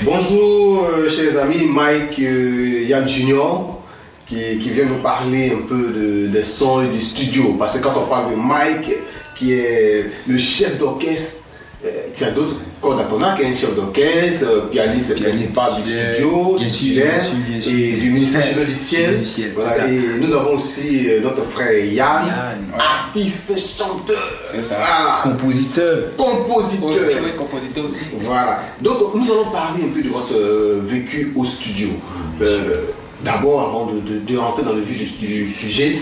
Bonjour, chers amis, Mike Yann Junior qui vient nous parler un peu des sons et du studio. Parce que quand on parle de Mike, qui est le chef d'orchestre, tu as d'autres cordes à ton arc, un chef d'orchestre, pianiste principal du studio, titulaire, et du ministère national du ciel. Voilà, et nous avons aussi notre frère Yann, artiste, chanteur, c'est ça. Voilà. Compositeur aussi. Voilà. Donc nous allons parler un peu de votre vécu au studio. D'abord, avant de rentrer dans le vif du sujet,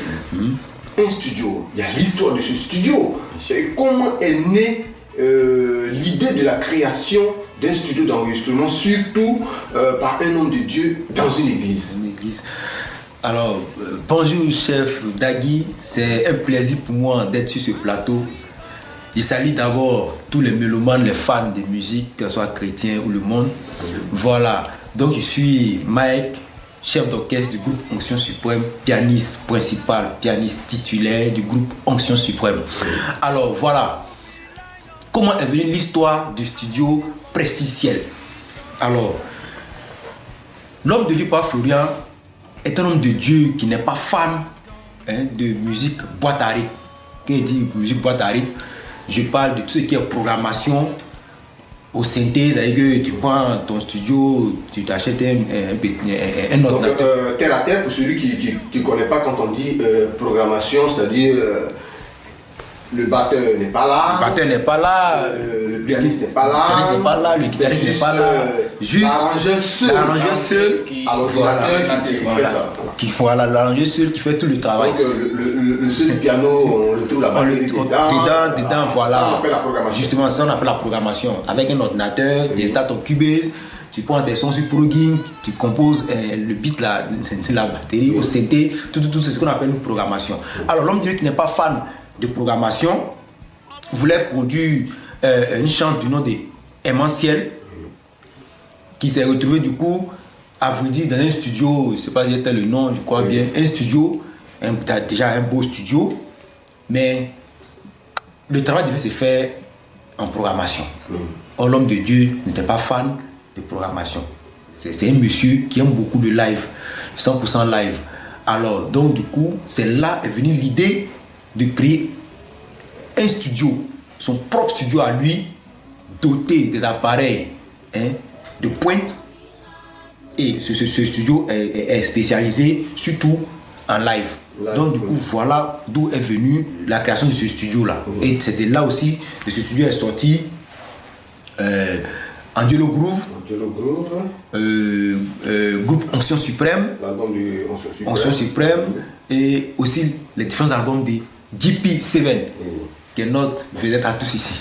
un studio, il y a l'histoire de ce studio. Et comment est née l'idée de la création d'un studio d'enregistrement, surtout par un homme de Dieu dans une église. Alors, bonjour chef Dagui, c'est un plaisir pour moi d'être sur ce plateau. Je salue d'abord tous les mélomanes, les fans de musique, que ce soit chrétiens ou le monde. Voilà, donc je suis Mike, chef d'orchestre du groupe Onction Suprême, pianiste principal, pianiste titulaire du groupe Onction Suprême. Alors voilà. Comment est venue l'histoire du studio Prestige-Ciel? Alors, l'homme de Dieu, Papa Florian, est un homme de Dieu qui n'est pas fan de musique boîte à rythme. Quand je dis musique boîte à rythme, je parle de tout ce qui est programmation au synthé, c'est-à-dire que tu prends ton studio, tu t'achètes un ordinateur. Donc, terre à terre, pour celui qui ne connaît pas, quand on dit programmation, c'est-à-dire... le batteur n'est pas là. Le pianiste n'est pas là. Le guitariste n'est pas là. Juste l'arrangeur seul. L'arrangeur seul qui fait tout le travail. Donc le seul piano, on le trouve là-bas. Dedans, voilà. Ça, on appelle la programmation. Justement, ça, on appelle la programmation. Avec un ordinateur, tu installes ton Cubase, tu prends des sons sur plugin, tu composes le beat de la batterie au synthé, tout c'est ce qu'on appelle une programmation. Alors, l'homme de Dieu qui n'est pas fan de programmation voulait produire une chante du nom de Emmanciel qui s'est retrouvé du coup à vrai dire dans un studio, je ne sais pas si c'était le nom, je crois bien, un studio, déjà un beau studio, mais le travail devait se faire en programmation. Or l'homme de Dieu n'était pas fan de programmation. C'est un monsieur qui aime beaucoup le live, 100% live. Alors donc du coup, c'est là est venue l'idée de créer un studio, son propre studio à lui, doté d'appareils de pointe. Et ce studio est spécialisé surtout en live. Donc du coup, voilà d'où est venue la création de ce studio-là. Et c'était là aussi, de ce studio est sorti Angelo Groove, groupe Onction Suprême, Onction Suprême, et aussi les différents albums de GP7, qui est notre vedette à tous ici.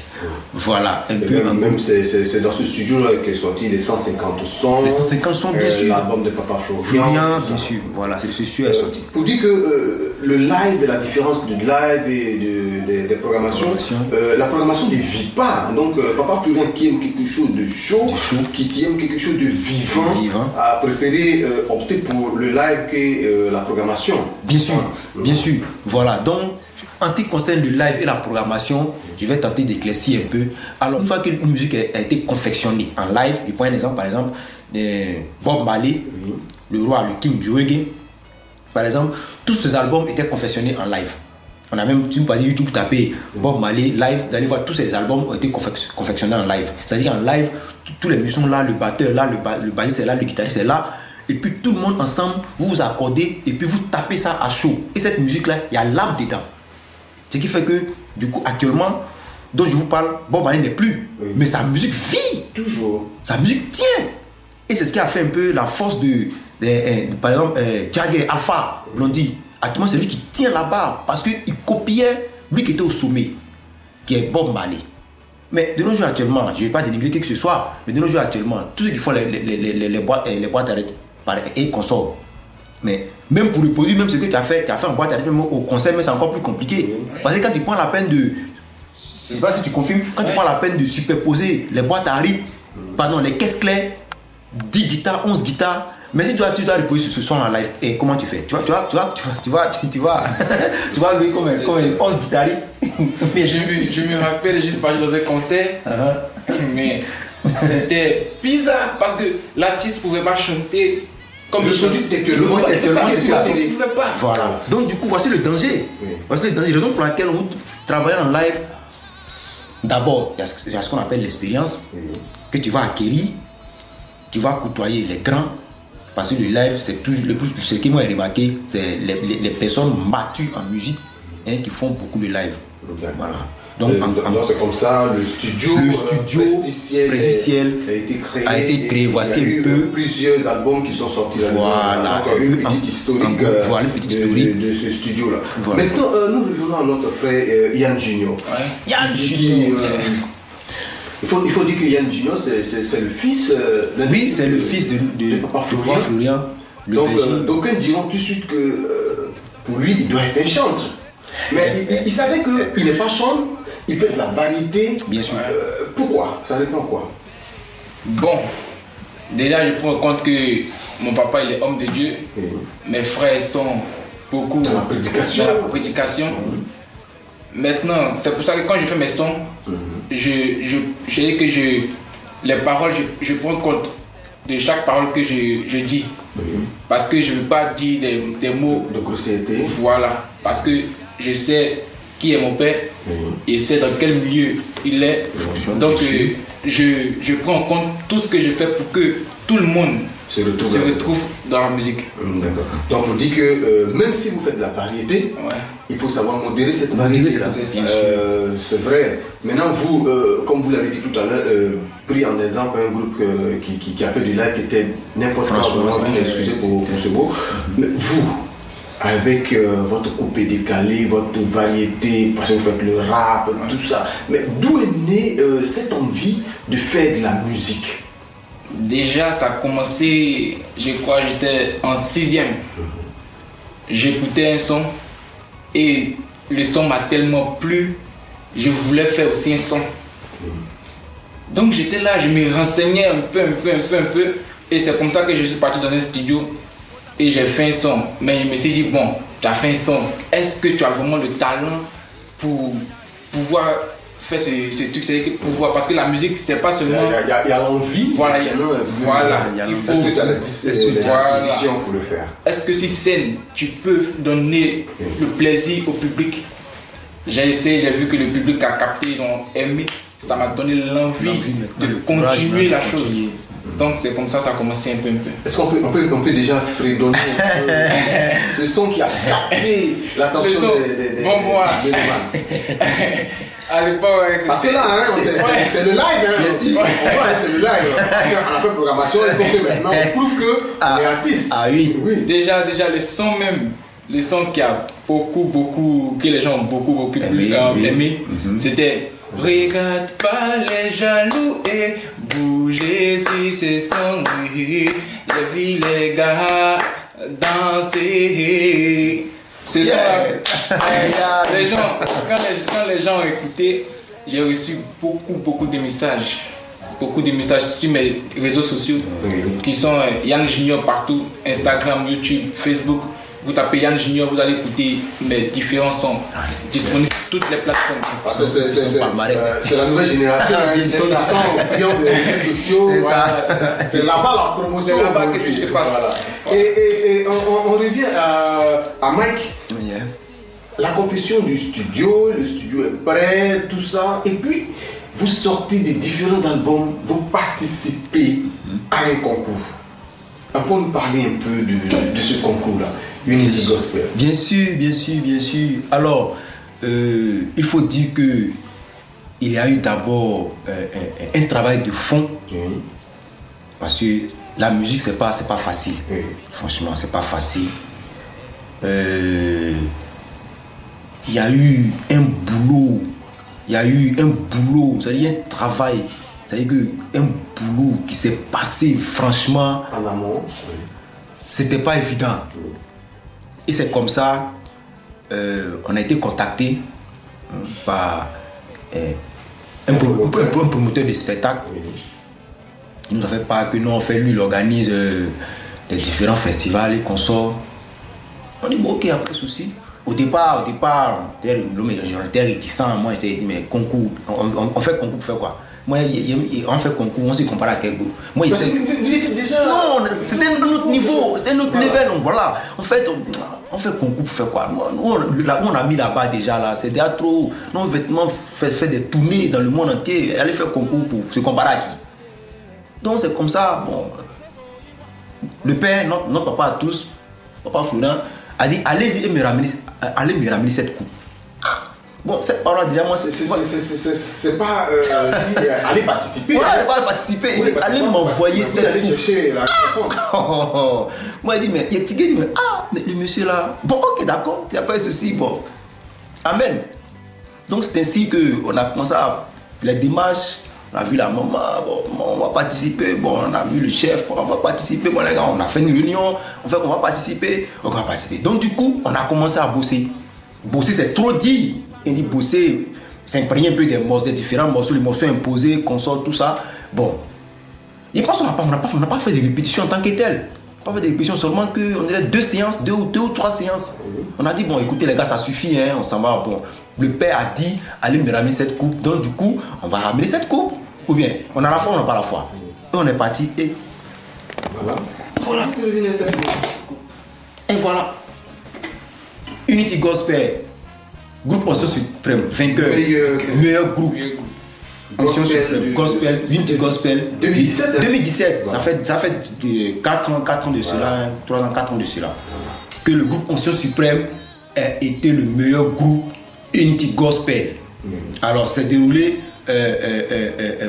Voilà, un peu. Même c'est dans ce studio-là qu'est sorti les 150 sons. Les 150 sons, bien sûr. L'album de Papa Florian. Bien sûr. Voilà, c'est ce studio est sorti. Pour dire que le live, la différence du live et des programmations, la programmation ne vit pas. Donc, Papa Florian qui aime quelque chose de chaud, qui aime quelque chose de vivant. A préféré opter pour le live que la programmation. Bien sûr. Voilà, donc. En ce qui concerne le live et la programmation, je vais tenter d'éclaircir un peu. Alors, une fois qu'une musique a été confectionnée en live, je prends un exemple, par exemple, Bob Marley, le roi, le king du reggae. Par exemple, tous ces albums étaient confectionnés en live. On a même, tu me dis YouTube, taper Bob Marley live, vous allez voir tous ces albums ont été confectionnés en live. C'est-à-dire en live, tous les musiciens là, le batteur là, le bassiste est là, le guitariste est là. Et puis tout le monde ensemble, vous vous accordez et puis vous tapez ça à chaud. Et cette musique-là, il y a l'âme dedans. Ce qui fait que, du coup, actuellement, dont je vous parle, Bob Marley n'est plus. Mais sa musique vit. Toujours. Sa musique tient. Et c'est ce qui a fait un peu la force par exemple, Jagger, Alpha, Blondie. Actuellement, c'est lui qui tient là-bas. Parce qu'il copiait lui qui était au sommet, qui est Bob Marley. Mais de nos jours actuellement, je ne vais pas dénigrer qui que ce soit, mais de nos jours actuellement, tous ceux qui font les boîtes à rythme et consorts, mais même pour reproduire même ce que tu as fait en boîte à rythme au concert, mais c'est encore plus compliqué. Parce que quand tu prends la peine de, c'est ça si tu confirmes, quand tu prends la peine de superposer les boîtes à rythme, les caisses claires, 10 guitares, 11 guitares, mais si tu dois reproduire ce son en live, et comment tu fais? Tu vas louer comme 11 guitaristes. Je me rappelle, j'ai passé dans un concert, mais C'était bizarre parce que l'artiste ne pouvait pas chanter comme Le il chantait. produit était tellement Il ne pouvait pas. Voilà. Donc du coup, voici le danger. Oui. Voici le danger. La raison pour laquelle vous travaillez en live, d'abord, il y a ce qu'on appelle l'expérience que tu vas acquérir. Tu vas côtoyer les grands. Parce que le live, c'est toujours le plus. Ce qui m'a remarqué, c'est les personnes matures en musique qui font beaucoup de live. Voilà. Donc, c'est comme ça, le studio présentiel a été créé. Voici un peu plusieurs albums qui sont sortis. Voilà. Donc, une petite historique, voilà, une petite historique de ce studio-là. Voilà. Maintenant, nous revenons à notre frère Yann Junior. Ouais. Yann Junior. Il faut dire que Yann Junior, c'est le fils d'un. Oui, c'est le fils de Papa Florian. Le Donc, Belgique. d'aucuns diront tout de suite que pour lui, il doit être un chantre. Mais il savait qu'il n'est pas chantre, il fait de la variété. Bien sûr. Pourquoi? Ça dépend quoi? Bon, déjà je prends en compte que mon papa il est homme de Dieu. Mes frères sont beaucoup Dans la prédication. dans la prédication. Maintenant, c'est pour ça que quand je fais mes sons, je dis que les paroles, je prends compte de chaque parole que je dis. Parce que je ne veux pas dire des mots De grossièreté. Voilà, parce que je sais qui est mon père et sais dans quel milieu il est. Donc je prends en compte tout ce que je fais pour que tout le monde Se se retrouve dans la musique. D'accord. Donc on dit que même si vous faites de la variété, Ouais. il faut savoir modérer cette variété. C'est vrai. Maintenant, vous, comme vous l'avez dit tout à l'heure, pris en exemple un groupe qui a fait du live qui était n'importe quoi, excusez pour ce mot. Mais vous, avec votre coupé décalé, votre variété, parce que vous faites le rap, tout ça, mais d'où est née cette envie de faire de la musique? Déjà, ça a commencé, je crois, j'étais en 6e. J'écoutais un son et le son m'a tellement plu, je voulais faire aussi un son. Donc j'étais là, je me renseignais un peu, et c'est comme ça que je suis parti dans un studio et j'ai fait un son. Mais je me suis dit, bon, tu as fait un son, est-ce que tu as vraiment le talent pour pouvoir faire ce truc, c'est-à-dire que pouvoir, parce que la musique c'est pas seulement. Il y a l'envie. Voilà, il faut. Est-ce que tu as la disposition pour le faire? Est-ce que si scène, tu peux donner le plaisir au public? J'ai essayé, j'ai vu que le public a capté, ils ont aimé, ça m'a donné l'envie de continuer la chose. Donc c'est comme ça, ça a commencé un peu. Est-ce qu'on peut déjà fredonner un peu ce son qui a capté l'attention des À l'époque, parce que là, c'est le live, Bien sûr. C'est le live. On a fait programmation, est-ce qu'on fait maintenant? On prouve qu'on est artiste. Ah oui. Déjà le son même, le son qui a beaucoup, que les gens ont beaucoup aimé, c'était regarde pas les jaloux et bougez si c'est son j'ai vu les gars danser. C'est ça. Les gens, quand les gens ont écouté, j'ai reçu beaucoup de messages. Beaucoup de messages sur mes réseaux sociaux qui sont Yann Junior partout, Instagram, YouTube, Facebook. Vous tapez Yann Junior, vous allez écouter mes différents sons disponibles sur toutes les plateformes. C'est la nouvelle génération, ils sont clients des réseaux sociaux. C'est là-bas la promotion. C'est là-bas que tout se passe. Et on revient à Mike. La confession du studio, le studio est prêt, tout ça. Et puis, vous sortez des différents albums, vous participez à un concours. On peut nous parler un peu de ce concours-là, Unity Gospel? Bien sûr. Alors, il faut dire que il y a eu d'abord un travail de fond, parce que la musique c'est pas facile. Franchement, c'est pas facile. Il y a eu un boulot, c'est-à-dire un travail, c'est-à-dire un boulot qui s'est passé franchement en amont. C'était pas évident. Et c'est comme ça, on a été contacté par un promoteur de spectacle. Il nous a fait part que nous on fait, lui il organise des différents festivals et consorts. On dit bon ok, après souci. Au départ, j'étais réticent. Moi, j'étais dit, mais concours, on fait concours pour faire quoi? Moi, on fait concours, on se compare à quel groupe? Moi, il sait. Déjà. Non, c'était un autre niveau, c'était un autre level. Donc voilà, en fait, on fait concours pour faire quoi? On a mis là-bas déjà, là, c'est déjà trop. Non, vêtements, fait des tournées dans le monde entier, aller faire concours pour se comparer à qui? Donc c'est comme ça, bon. Le père, notre papa à tous, papa Florent, a dit allez-y et allez me ramener cette coupe. Bon, cette parole déjà, moi, c'est pas dit allez participer. Ouais, allez pas participer. Il dit allez m'envoyer cette coupe. Allez chercher la réponse. Moi, il dit mais il y a Tigé, mais le monsieur là. Bon, ok, d'accord, il n'y a pas de souci. Bon, amen. Donc c'est ainsi qu'on a commencé à les démarches. On a vu la maman, bon, on va participer. Bon, on a vu le chef, on va participer. Bon, les gars, on a fait une réunion, on fait qu'on va participer. On va participer. Donc, du coup, on a commencé à bosser. Bosser, c'est trop dit. Il dit bosser, s'imprégner un peu des différents morceaux, les morceaux imposés, consorts, tout ça. Bon. Et parce qu'on n'a pas fait des répétitions en tant que tel. On n'a pas fait des répétitions, seulement qu'on dirait 2 séances, 2 ou 3 séances. On a dit, bon, écoutez, les gars, ça suffit, hein, on s'en va. Bon, le père a dit, allez me ramener cette coupe. Donc, du coup, on va ramener cette coupe. Ou bien, on a la foi, on n'a pas la foi. Et on est parti et. Voilà. Et voilà. Unity Gospel. Groupe Onction Suprême, vainqueur. Meilleur groupe. Onction Suprême. Gospel, Unity Gospel. 2017. Ça fait 4 ans de cela, 3 ans, 4 ans de cela. Que le groupe Onction Suprême a été le meilleur groupe Unity Gospel. Alors, c'est déroulé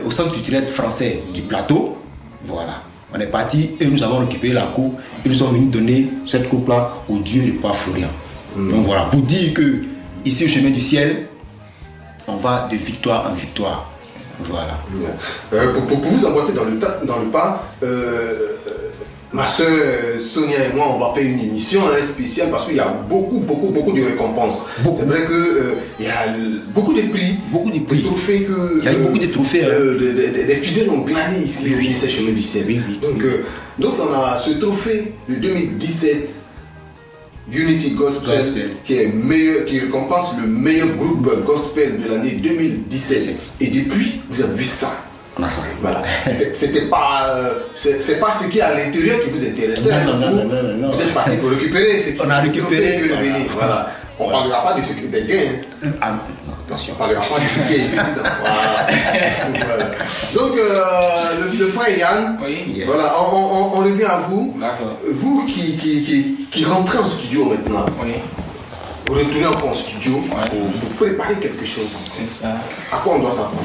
au centre culturel français du plateau. Voilà. On est parti et nous avons récupéré la coupe et nous sommes venus donner cette coupe-là au Dieu de Père Florian. Donc voilà, pour dire que ici au chemin du ciel, on va de victoire en victoire. Voilà. Pour vous emboîter dans le pas, ma soeur Sonia et moi, on va faire une émission spéciale parce qu'il y a beaucoup de récompenses. C'est vrai qu'il y a beaucoup de prix. Des trophées que. Il y a eu beaucoup de trophées. Des fidèles ont glané ici au lycée Chemin du Ciel. Donc on a ce trophée de 2017. Unity Gospel, qui récompense le meilleur groupe gospel de l'année 2017. Et depuis, vous avez vu ça. On a ça. Voilà. C'était pas, c'est pas ce qui est à l'intérieur qui vous intéressait. Non. Vous êtes parti pour récupérer ce qui on a récupéré. Voilà. On ne parlera pas de ce qui est des gains. Attention. On ne parlera pas de ce qui est évident. Voilà. Donc, le frère Yann, oui. voilà, on revient à vous. D'accord. Vous qui rentrez en studio maintenant, Oui. vous retournez encore en studio pour préparer quelque chose. C'est ça. À quoi on doit s'attendre?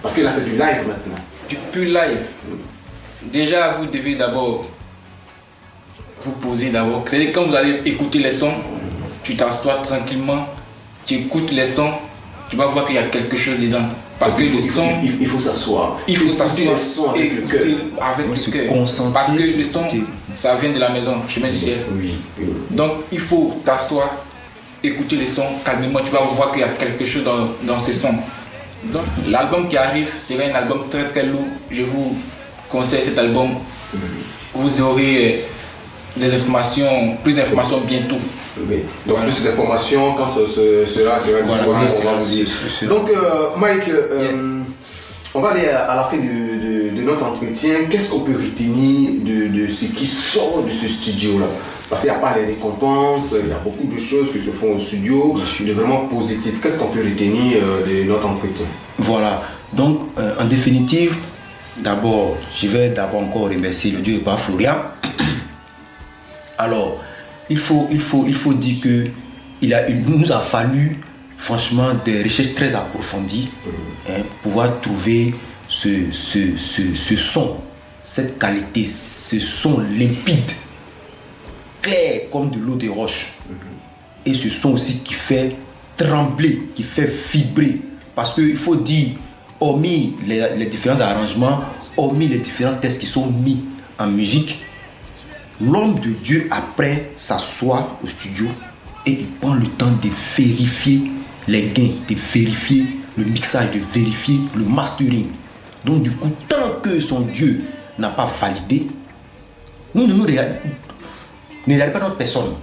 Parce que là, c'est du live maintenant. Du pur live. Déjà, vous devez d'abord vous poser d'abord. C'est-à-dire, quand vous allez écouter les sons, tu t'assois tranquillement, tu écoutes les sons, tu vas voir qu'il y a quelque chose dedans. Parce que le son. Il faut s'asseoir. Il faut s'asseoir le son avec le cœur. Avec le cœur. Parce que le son, ça vient de la maison, chemin du ciel. Oui. Donc, il faut t'asseoir, écouter les sons calmement, tu vas voir qu'il y a quelque chose dans ces sons. Donc, l'album qui arrive sera un album très très lourd. Je vous conseille cet album. Vous aurez plus d'informations bientôt. Oui. Donc plus d'informations quand ce sera disponible. Donc Mike, on va aller à la fin de notre entretien. Qu'est-ce qu'on peut retenir de ce qui sort de ce studio-là? Parce qu'il n'y a pas les récompenses, il y a beaucoup de choses qui se font au studio, de vraiment positif. Qu'est-ce qu'on peut retenir de notre entretien? Voilà. Donc, en définitive, d'abord, je vais encore remercier le Dieu et Père Florian. Alors, il faut dire que il nous a fallu franchement des recherches très approfondies pour pouvoir trouver ce son, cette qualité, ce son limpide, clair comme de l'eau de roche. Et ce son aussi qui fait trembler, qui fait vibrer. Parce qu'il faut dire, hormis les différents arrangements, hormis les différents textes qui sont mis en musique, l'homme de Dieu après s'assoit au studio et il prend le temps de vérifier les gains, de vérifier le mixage, de vérifier le mastering. Donc du coup, tant que son Dieu n'a pas validé, nous ne regardons pas notre personne.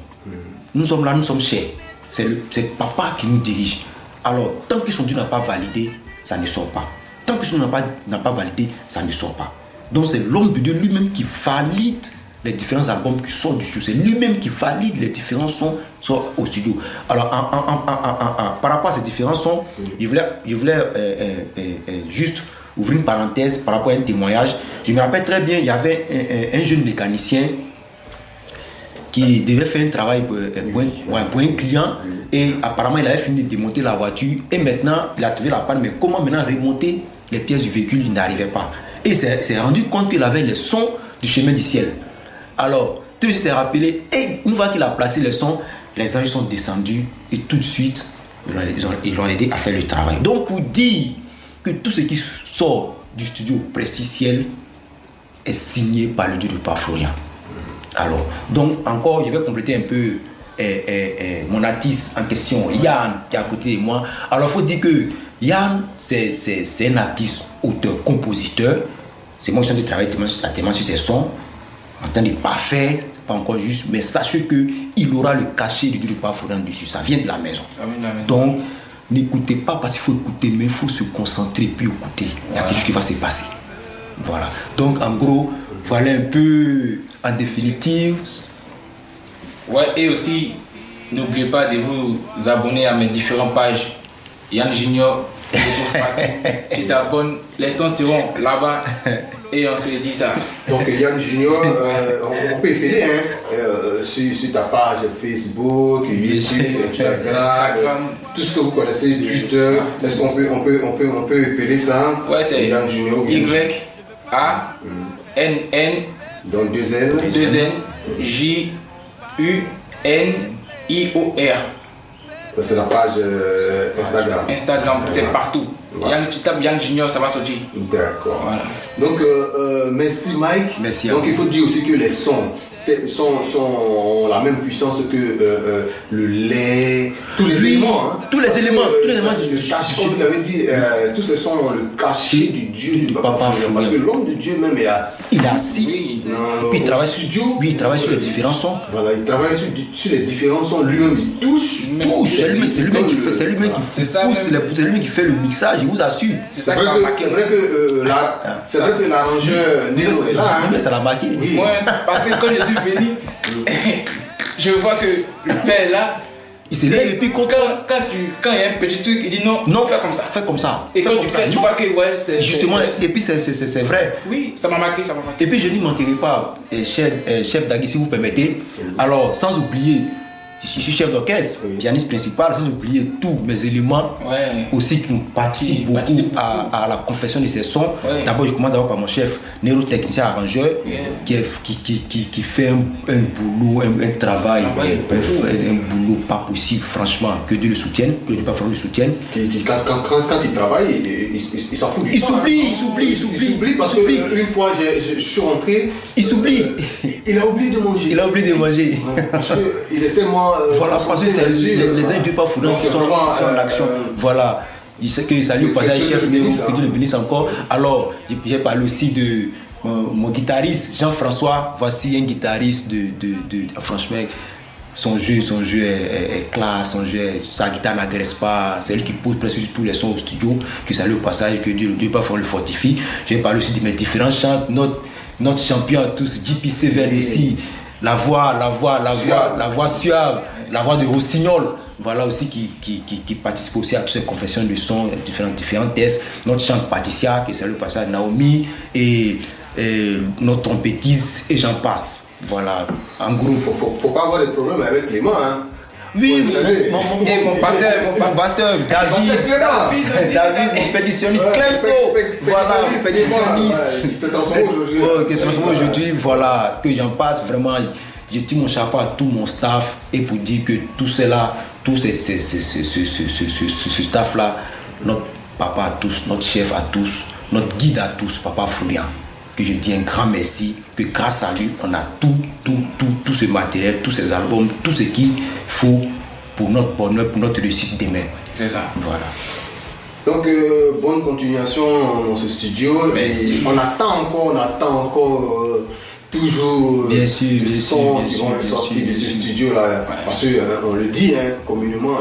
Nous sommes là, nous sommes chers. c'est papa qui nous dirige. Alors, tant que son Dieu n'a pas validé, ça ne sort pas. Tant que son Dieu n'a pas validé, ça ne sort pas. Donc, c'est l'homme de Dieu lui-même qui valide les différents albums qui sortent du studio. C'est lui-même qui valide les différents sons au studio. Alors, par rapport à ces différents sons, je voulais juste ouvrir une parenthèse par rapport à un témoignage. Je me rappelle très bien, il y avait un jeune mécanicien qui devait faire un travail pour un client et apparemment il avait fini de démonter la voiture et maintenant il a trouvé la panne, mais comment maintenant remonter les pièces du véhicule, il n'arrivait pas. Et il s'est rendu compte qu'il avait les sons du chemin du ciel. Alors, tout s'est rappelé et une fois qu'il a placé les sons, les anges sont descendus et tout de suite ils l'ont aidé à faire le travail. Donc pour dire que tout ce qui sort du studio Prestige Ciel est signé par le Dieu du Père Florian. Alors, donc encore, je vais compléter un peu mon artiste en question, Yann, qui est à côté de moi. Alors, il faut dire que Yann, c'est un artiste, auteur, compositeur. C'est moi qui suis en train de travailler sur ses sons, en train de parfait, pas encore juste, mais sachez qu'il aura le cachet du Dieu du Père Florian dessus. Ça vient de la maison. Amen. Donc, n'écoutez pas parce qu'il faut écouter, mais il faut se concentrer puis écouter. Il y a quelque chose qui va se passer. Voilà. Donc, en gros, voilà un peu en définitive. Ouais, et aussi, n'oubliez pas de vous abonner à mes différentes pages. Yann Junior, tu t'abonnes, les sons seront là-bas et on se dit ça. Donc Yann Junior, on peut épeler sur ta page Facebook, YouTube, Instagram, tout ce que vous connaissez, Twitter. Est-ce qu'on peut épeler ça? Ouais, c'est Yann Junior. Y-A-N-N. Donc 2 N. J-U-N-I-O-R. C'est la page Instagram. Instagram, c'est partout. Voilà. Tu tapes Yann Junior, ça va sortir. D'accord. Voilà. Donc, merci Mike. Merci. Donc, il faut dire aussi que les sons ont la même puissance que le lait, tous les éléments. Hein. Tous les éléments du cachet, comme vous l'avez dit, tous ces sons ont le cachet du Dieu du Papa Florian. Parce que l'homme de Dieu même est assis. Il est assis. Oui. Et puis il travaille sur les différents sons. Voilà, il travaille sur les différents sons. Lui-même, il touche. C'est lui-même qui fait, c'est lui-même qui c'est ça, pousse, c'est lui qui fait le mixage, je vous assure. C'est C'est ça vrai qui m'a marqué. que l'arrangeur Nero est là. Mais ça l'a marqué. Oui. Ouais, parce que quand je suis venu, je vois que le père est là. Il se lève et puis quand il y a un petit truc, il dit non, fais comme ça. Fais comme ça. Et quand tu fais, tu vois que ouais, c'est. Justement, et puis c'est vrai. Oui, ça m'a marqué. Et puis je n'y manquerai pas, chef Dagui, si vous permettez. Alors, sans oublier, je suis chef d'orchestre, pianiste principal, sans oublier tous mes éléments aussi qui nous participent beaucoup à la confection de ces sons. Ouais. D'abord, je commence d'abord par mon chef, neurotechnicien arrangeur, qui fait un boulot, un travail, un boulot pas possible, franchement, que Dieu le soutienne, que Dieu le soutienne. Quand il travaille, il s'en fout du temps. Il s'oublie parce qu'une fois, je suis rentré, il s'oublie. Il a oublié de manger. Parce qu'il est tellement. Voilà, parce que c'est les uns du pas Florian qui sont en action. Voilà. Il sait que salut au passage, chef Nero, que Dieu le bénisse encore. Alors, j'ai parlé aussi de mon guitariste, Jean-François. Voici un guitariste franchement, son jeu est classe, sa guitare n'agresse pas. C'est lui qui pose presque tous les sons au studio. Que salut au passage, que Dieu pas le fortifie. J'ai parlé aussi de mes différents chants. Notre champion à tous, JP Seven ici. La voix suave, la voix de Rossignol, voilà aussi qui participe aussi à toutes ces confessions de sons, différents tests. Notre chante Patricia, qui est le passage Naomi, et notre trompettiste, et j'en passe. Voilà, en gros. Faut pas avoir de problème avec les mains, hein. Oui, mon batteur, David, mon péditionniste, Clemso, voilà, mon péditionniste, qui s'est transformé aujourd'hui, voilà, que j'en passe, vraiment, je tire mon chapeau à tout mon staff, et pour dire que tout cela, tout ce staff-là, notre papa à tous, notre chef à tous, notre guide à tous, Papa Florian, que je dis un grand merci, que grâce à lui, on a tout ce matériel, tous ces albums, tout ce qu'il faut pour notre bonheur, pour notre réussite demain. C'est ça. Voilà. Donc, bonne continuation dans ce studio. Merci. Et on attend encore toujours bien sûr, les bien sons sûr, qui vont bien sortir sûr, de ce bien sûr. studio-là. Parce qu'on le dit communément,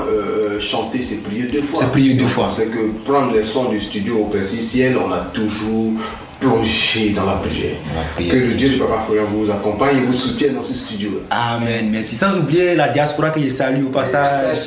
chanter c'est prier deux fois. C'est prier deux fois. C'est que prendre les sons du studio au Précis-Ciel, on a toujours plongé dans la prière. Que le Dieu du Papa Florian vous accompagne et vous soutienne dans ce studio. Amen, merci. Sans oublier la diaspora que je salue au passage.